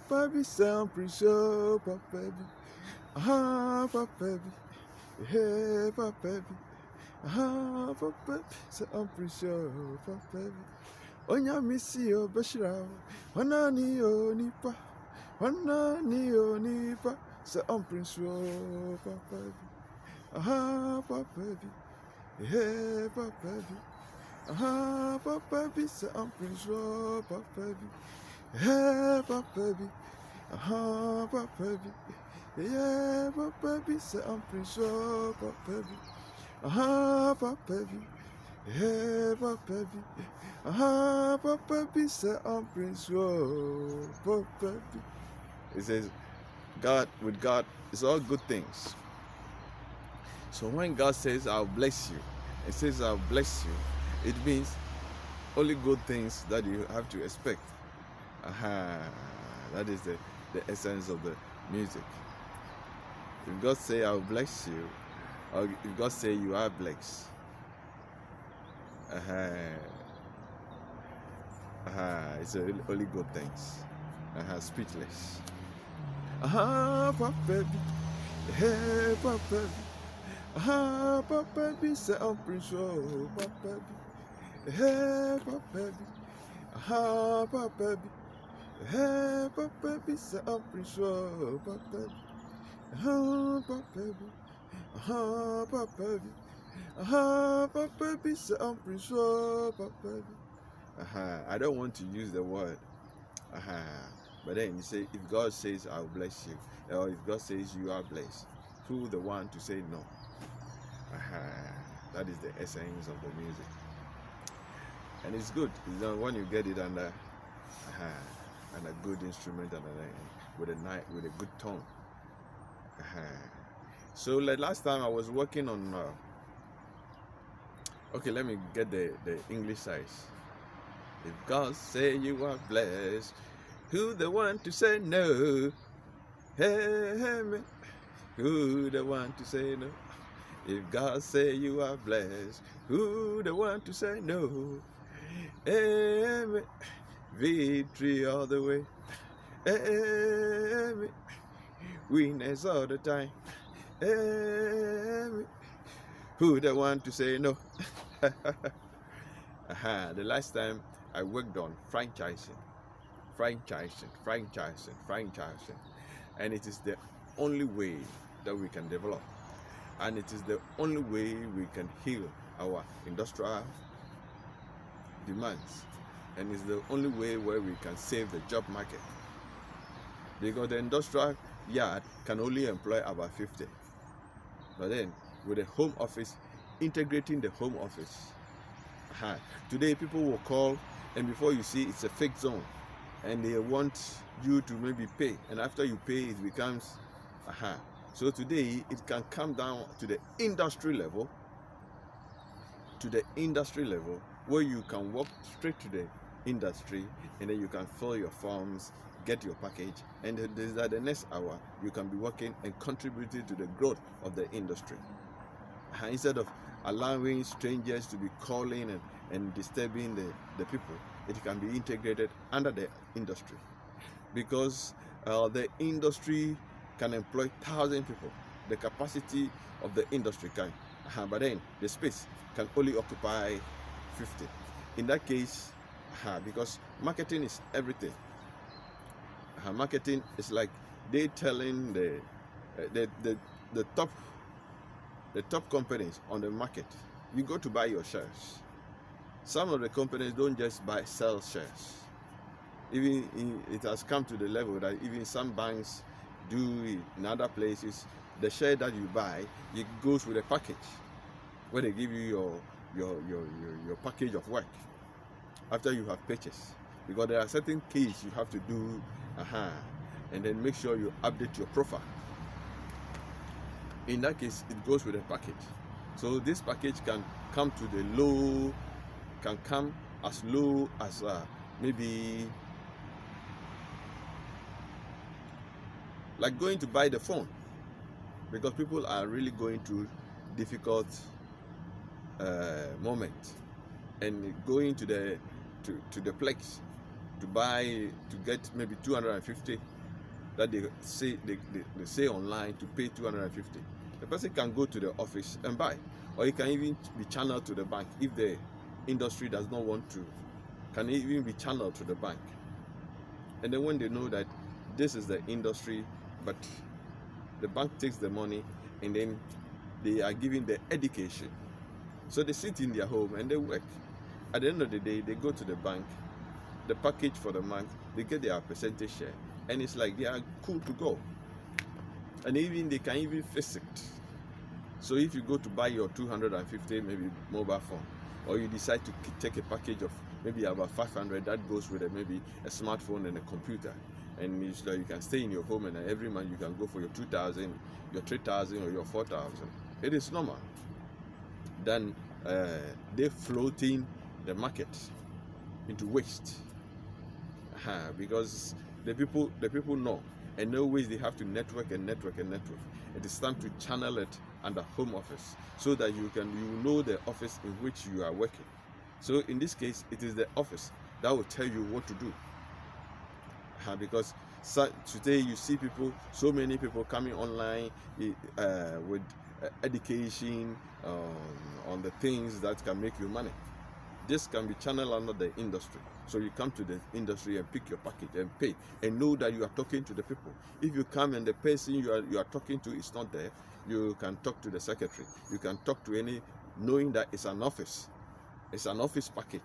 baby, sound pretty sure, baby. Baby. Hey, baby. Baby, sound pretty sure, baby. Onya misi yo bashira, wana ni yo nipa, sound pretty sure, baby. Baby. Hey, baby. Baby, sound pretty sure, baby. Hey, baby. Baby. Yeah, baby, say I'm pretty sure, baby. Baby. Yeah, baby. Baby, say I'm pretty sure, baby. It says, with God, it's all good things. So when God says, I'll bless you, it says, I'll bless you, it means only good things that you have to expect. That is the essence of the music. If God say, I'll bless you, or if God say, you are blessed, it's only good things. Speechless. Baby. Hey, baby. Baby, say I'm pretty sure, baby. Hey, baby. Baby. Hey, baby, say I'm pretty sure, baby. Baby. Baby, say I'm pretty sure, baby. I don't want to use the word. But then you say, if God says I'll bless you, or if God says you are blessed, who the one to say no? That is the essence of the music, and it's good. When you get it under and a good instrument and with a good tone. So like last time I was working on. Okay, let me get the English size. If God say you are blessed, who the one to say no? Hey, me. Who the one to say no? If God say you are blessed, who the one to say no? Hey, me. Victory all the way. Hey, me. Winners all the time. Hey, me. Who the one to say no? The last time I worked on franchising, and it is the only way that we can develop, and it is the only way we can heal our industrial demands, and it's the only way where we can save the job market, because the industrial yard can only employ about 50, but then with the home office, integrating the home office, today people will call, and before you see, it's a fake zone, and they want you to maybe pay, and after you pay, it becomes so today it can come down to the industry level, where you can walk straight to the industry, and then you can fill your forms, get your package, and the next hour you can be working and contributing to the growth of the industry, instead of allowing strangers to be calling and disturbing the people. It can be integrated under the industry, because the industry can employ 1,000 people. The capacity of the industry can, but then the space can only occupy 50. In that case, because marketing is everything. Marketing is like they telling the top companies on the market, you go to buy your shares. Some of the companies don't just sell shares. Even it has come to the level that even some banks do it in other places. The share that you buy, it goes with a package, where they give you your package of work after you have purchased, because there are certain keys you have to do, and then make sure you update your profile. In that case, it goes with a package. So this package can come as low as maybe like going to buy the phone, because people are really going through difficult moment and going to the place to buy, to get maybe 250 that they say online to pay 250. The person can go to the office and buy, or it can even be channeled to the bank if the industry does not want to. Can even be channeled to the bank, and then when they know that this is the industry, but the bank takes the money and then they are giving the education. So they sit in their home and they work. At the end of the day, they go to the bank, the package for the month, they get their percentage share, and it's like they are cool to go. And even they can even fix it. So if you go to buy your 250 maybe mobile phone, or you decide to take a package of maybe about 500 that goes with maybe a smartphone and a computer, and you can stay in your home, and every month you can go for your 2,000, your 3,000, or your 4,000. It is normal. Then they floating the market into waste, because the people know, and always they have to network. It is time to channel it under home office, so that you know the office in which you are working. So in this case, it is the office that will tell you what to do, because today you see so many people coming online with education on the things that can make you money. This can be channeled under the industry. So you come to the industry and pick your package and pay, and know that you are talking to the people. If you come and the person you are talking to is not there, you can talk to the secretary. You can talk to knowing that it's an office package,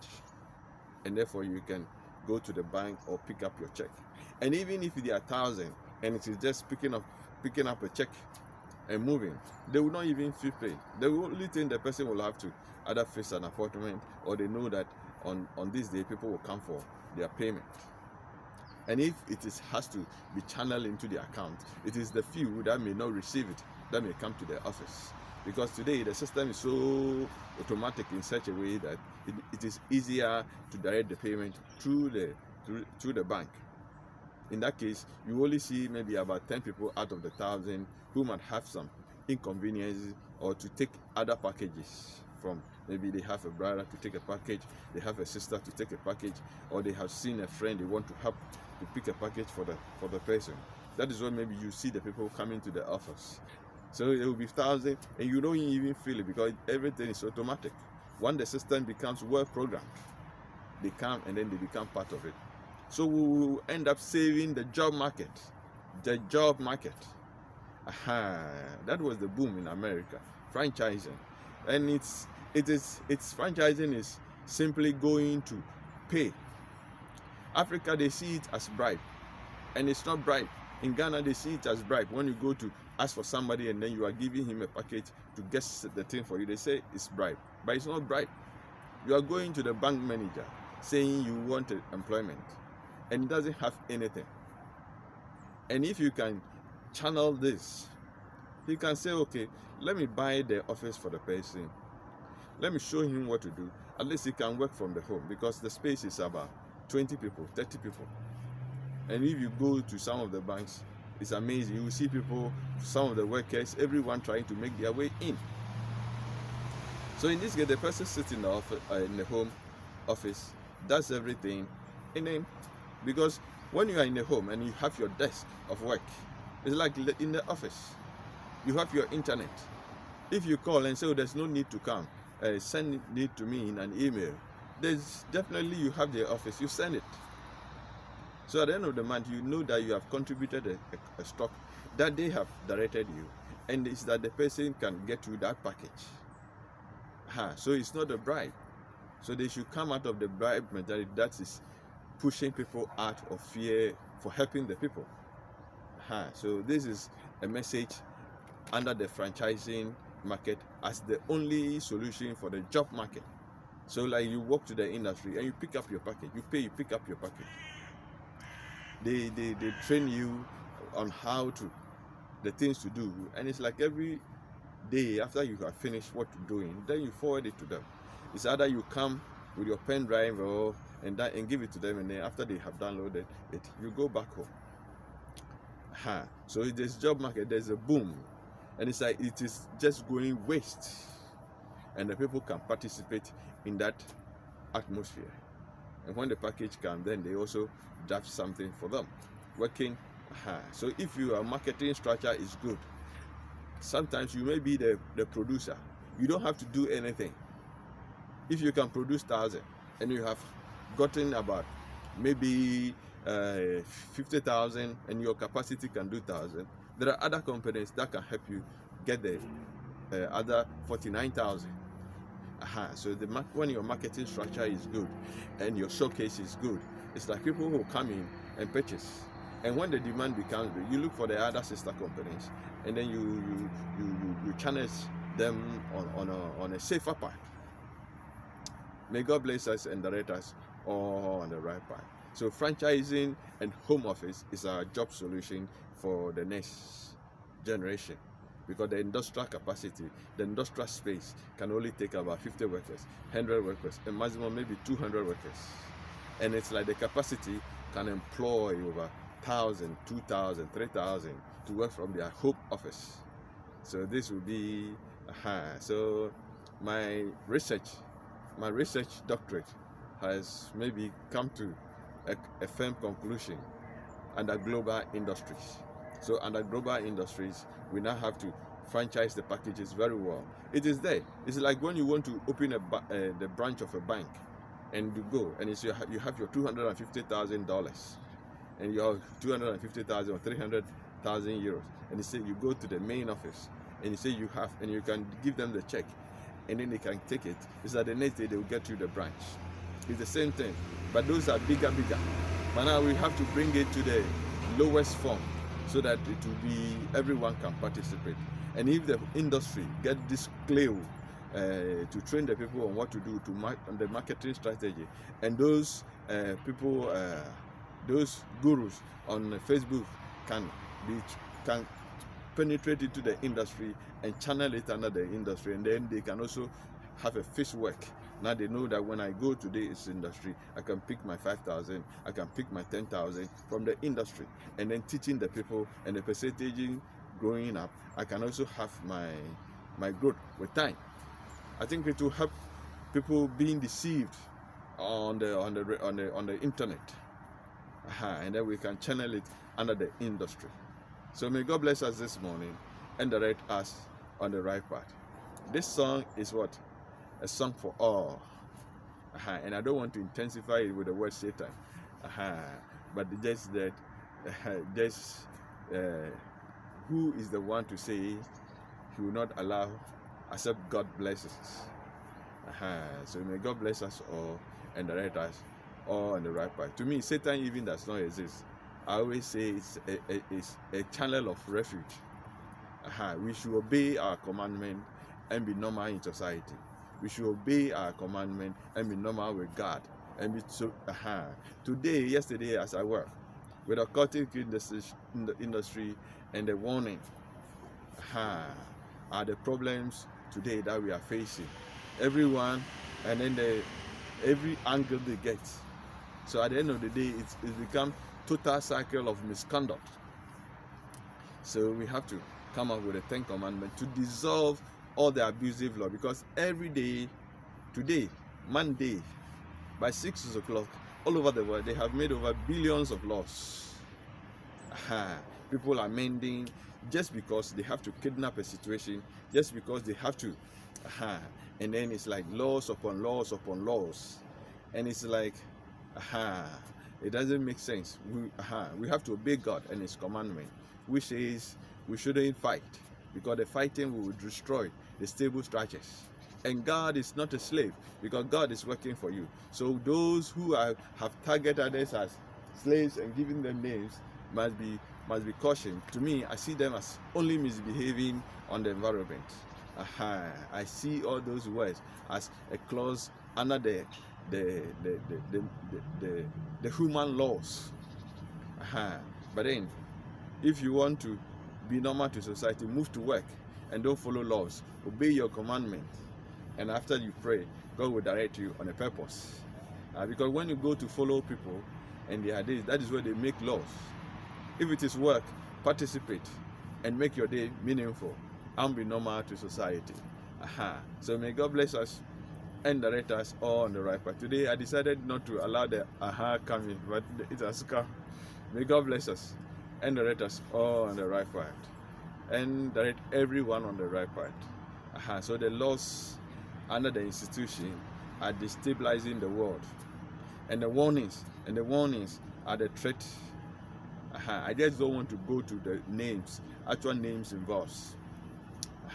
and therefore you can go to the bank or pick up your check. And even if they are 1,000 and it is just picking up a check and moving, they will not even feel pain. The only thing the person will have to either fix an appointment, or they know that on this day people will come for their payment. And if it has to be channeled into the account, it is the few that may not receive it that may come to the office, because today the system is so automatic in such a way that it is easier to direct the payment through the bank. In that case, you only see maybe about 10 people out of the 1,000 who might have some inconveniences, or to take other packages from. Maybe they have a brother to take a package, they have a sister to take a package, or they have seen a friend, they want to help to pick a package for the person. That is when maybe you see the people coming to the office. So it will be 1,000, and you don't even feel it, because everything is automatic. When the system becomes well programmed, they come and then they become part of it. So we will end up saving the job market. The job market. That was the boom in America, franchising. And it's franchising is simply going to pay. Africa, they see it as bribe, and it's not bribe. In Ghana, they see it as bribe. When you go to ask for somebody and then you are giving him a package to get the thing for you, they say it's bribe, but it's not bribe. You are going to the bank manager saying you want employment, and it doesn't have anything. And if you can channel this, you can say, okay, let me buy the office for the person, let me show him what to do. At least he can work from the home, because the space is about 20 people, 30 people. And if you go to some of the banks, it's amazing. You will see people, some of the workers, everyone trying to make their way in. So in this case, the person sits in the office, in the home office, does everything, and then, because when you are in the home and you have your desk of work, it's like in the office. You have your internet. If you call and say, oh, there's no need to come, send it to me in an email, there's definitely, you have the office, you send it. So at the end of the month, you know that you have contributed a stock that they have directed you, and it's that the person can get you that package. So it's not a bribe. So they should come out of the bribe mentality that is pushing people out of fear for helping the people. So this is a message under the franchising market as the only solution for the job market. So like you walk to the industry and you pick up your package, you pay, you pick up your package. They train you on the things to do, and it's like every day after you have finished what you're doing, then you forward it to them. It's either you come with your pen drive and give it to them, and then after they have downloaded it, you go back home. So this job market, there's a boom, and it's like it is just going waste. and the people can participate in that atmosphere. And when the package comes, then they also draft something for them. Working. So if your marketing structure is good, sometimes you may be the producer. You don't have to do anything. If you can produce 1,000 and you have gotten about maybe 50,000 and your capacity can do 1,000, there are other companies that can help you get the other 49,000. So when your marketing structure is good and your showcase is good, it's like people who come in and purchase. And when the demand becomes big, you look for the other sister companies, and then you channel them on a safer path. May God bless us and direct us all on the right path. So franchising and home office is our job solution for the next generation, because the industrial capacity, the industrial space can only take about 50 workers, 100 workers, and maximum maybe 200 workers. And it's like the capacity can employ over 1,000, 2,000, 3,000 to work from their home office. So this will be, so my research doctorate has maybe come to a firm conclusion under global industries. So under global industries, we now have to franchise the packages very well. It is there. It's like when you want to open the branch of a bank, and you go and you have your $250,000 and your 250,000 or 300,000 euros, and you say you go to the main office and you say you have, and you can give them the check, and then they can take it. It's that the next day they will get you the branch. It's the same thing, but those are bigger. But now we have to bring it to the lowest form so that it will be everyone can participate. And if the industry get this clue to train the people on what to do on the marketing strategy, and those people, those gurus on Facebook can penetrate into the industry and channel it under the industry, and then they can also have a fixed work. Now they know that when I go to this industry, I can pick my 5,000, I can pick my 10,000 from the industry, and then teaching the people and the percentage growing up, I can also have my growth with time. I think it will help people being deceived on the internet, and then we can channel it under the industry. So may God bless us this morning and direct us on the right path. This song is what? A song for all. And I don't want to intensify it with the word Satan. But just that, who is the one to say he will not allow except God blesses us? So may God bless us all and direct us all on the right path. To me, Satan even does not exist. I always say it's a channel of refuge. We should obey our commandment and be normal in society. We should obey our commandment and be normal with God. And be so. Today, yesterday, as I work with occultic industry and the warning, are the problems today that we are facing. Everyone, and then every angle they get. So at the end of the day, it's become total cycle of misconduct. So we have to come up with a 10 commandments to dissolve all the abusive law, because every day, today, Monday, by 6 o'clock, all over the world, they have made over billions of laws. People are mending just because they have to kidnap a situation, just because they have to, and then it's like laws upon laws upon laws, and it's like, it doesn't make sense. We have to obey God and His commandment, which says we shouldn't fight, because the fighting will destroy the stable structures. And God is not a slave, because God is working for you. So those who have targeted others as slaves and giving them names must be cautioned. To me, I see them as only misbehaving on the environment. I see all those words as a clause under the human laws. But then, if you want to be normal to society, move to work and don't follow laws. Obey your commandment, and after you pray, God will direct you on a purpose. Because when you go to follow people and their days, that is where they make laws. If it is work, participate and make your day meaningful and be normal to society. So may God bless us and direct us all on the right path. Today I decided not to allow the coming, but it has come. May God bless us and direct us all on the right path, and direct everyone on the right path. So the laws under the institution are destabilizing the world, and the warnings are the threat. I just don't want to go to the names, actual names involved.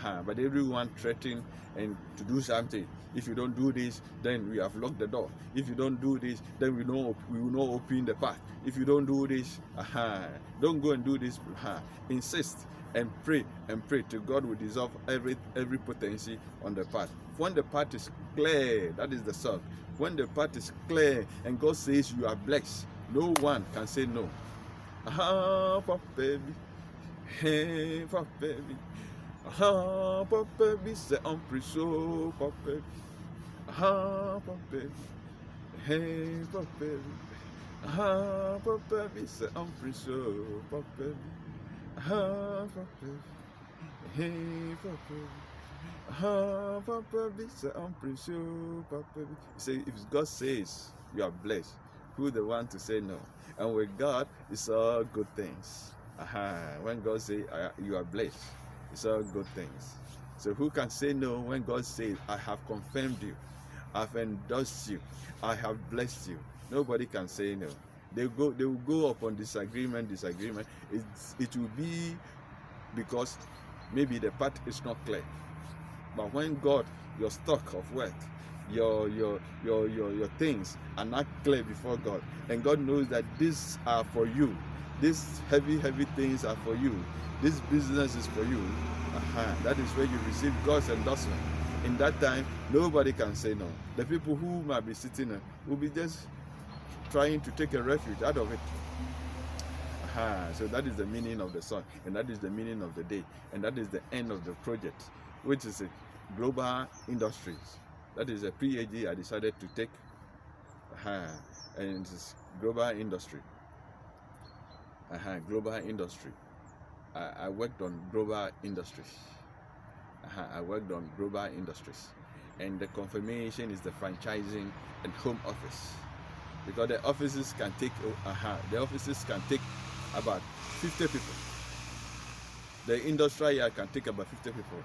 But everyone threatening and to do something. If you don't do this, then we have locked the door. If you don't do this, then we will not open the path. If you don't do this, don't go and do this. Insist and pray till God will dissolve every potency on the path. When the path is clear, that is the song. When the path is clear and God says you are blessed, no one can say no. Papa baby, hey, papa baby. Papa baby, say I'm pretty sure, papa baby. Papa baby, hey, papa baby. Papa baby, say I'm pretty sure, papa baby. Papa baby, hey, papa baby. Papa baby, say I'm pretty sure, papa baby. Say if God says you are blessed, who the one to say no? And with God, it's all good things. When God says you are blessed, it's all good things. So who can say no when God says, I have confirmed you, I've endorsed you, I have blessed you? Nobody can say no. They will go upon disagreement. It will be because maybe the path is not clear. But when God, your stock of wealth, your things are not clear before God, and God knows that these are for you, these heavy things are for you, this business is for you, that is where you receive God's endorsement. In that time, nobody can say no. The people who might be sitting there will be just trying to take a refuge out of it. So that is the meaning of the song, and that is the meaning of the day, and that is the end of the project, which is a global industries. That is a PhD I decided to take, and it's global industry. Global industry. I worked on global industries. And the confirmation is the franchising and home office, because the offices can take about 50 people. The industrial yard can take about 50 people,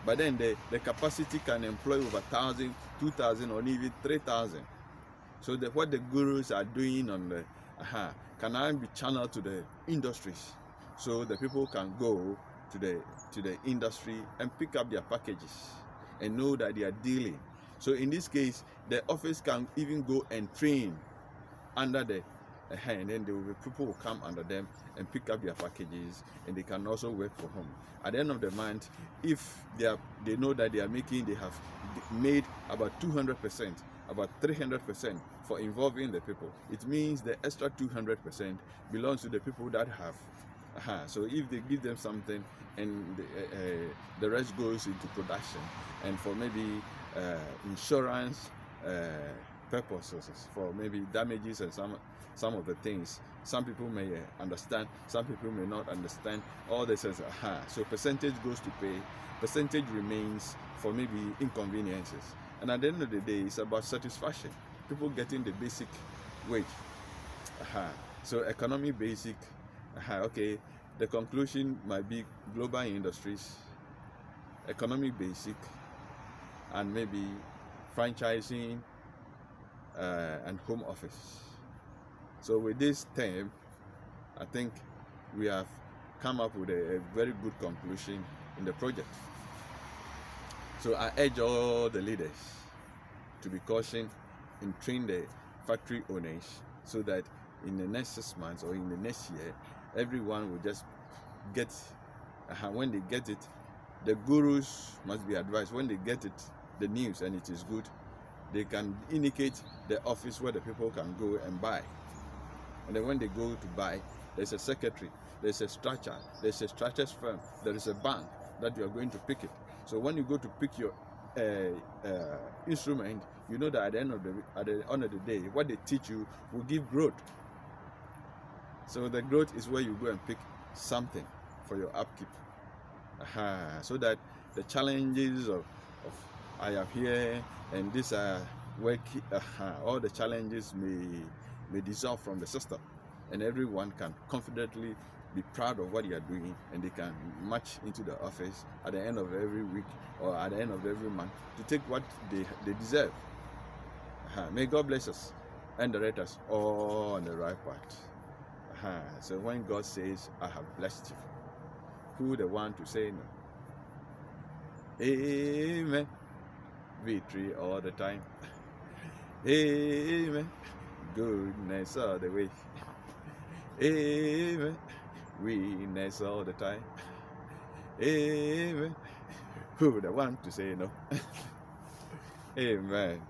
but then the capacity can employ over 1,000, 2,000, or even 3,000. So what the gurus are doing on the can now be channeled to the industries, so the people can go to the industry and pick up their packages and know that they are dealing. So in this case, the office can even go and train under the and then there will be people who come under them and pick up their packages, and they can also work for home. At the end of the month, if they know that they have made about 200%, about 300% for involving the people, it means the extra 200% belongs to the people that have. So if they give them something, and the rest goes into production and for maybe insurance purposes, for maybe damages and some of the things. Some people may understand, some people may not understand. All this is so percentage goes to pay, percentage remains for maybe inconveniences. And at the end of the day, it's about satisfaction. People getting the basic wage. So economy basic. Okay, the conclusion might be global industries, economy basic, and maybe franchising and home office. So with this term, I think we have come up with a very good conclusion in the project. So I urge all the leaders to be cautious and train the factory owners, so that in the next 6 months or in the next year, everyone will just get, when they get it, the gurus must be advised, when they get it, the news, and it is good, they can indicate the office where the people can go and buy. And then when they go to buy, there's a secretary, there's a structure, there's a structure's firm, there is a bank that you are going to pick it. So when you go to pick your instrument, you know that at the end of the day, what they teach you will give growth. So the growth is where you go and pick something for your upkeep. So that the challenges of I am here and this work, all the challenges may dissolve from the system, and everyone can confidently be proud of what they are doing, and they can march into the office at the end of every week or at the end of every month to take what they deserve. May God bless us and direct us all on the right path. So when God says, I have blessed you, who the one to say no? Amen. Victory all the time. Amen. Goodness all the way. Amen. Weakness all the time. Amen. Who the one to say no? Amen.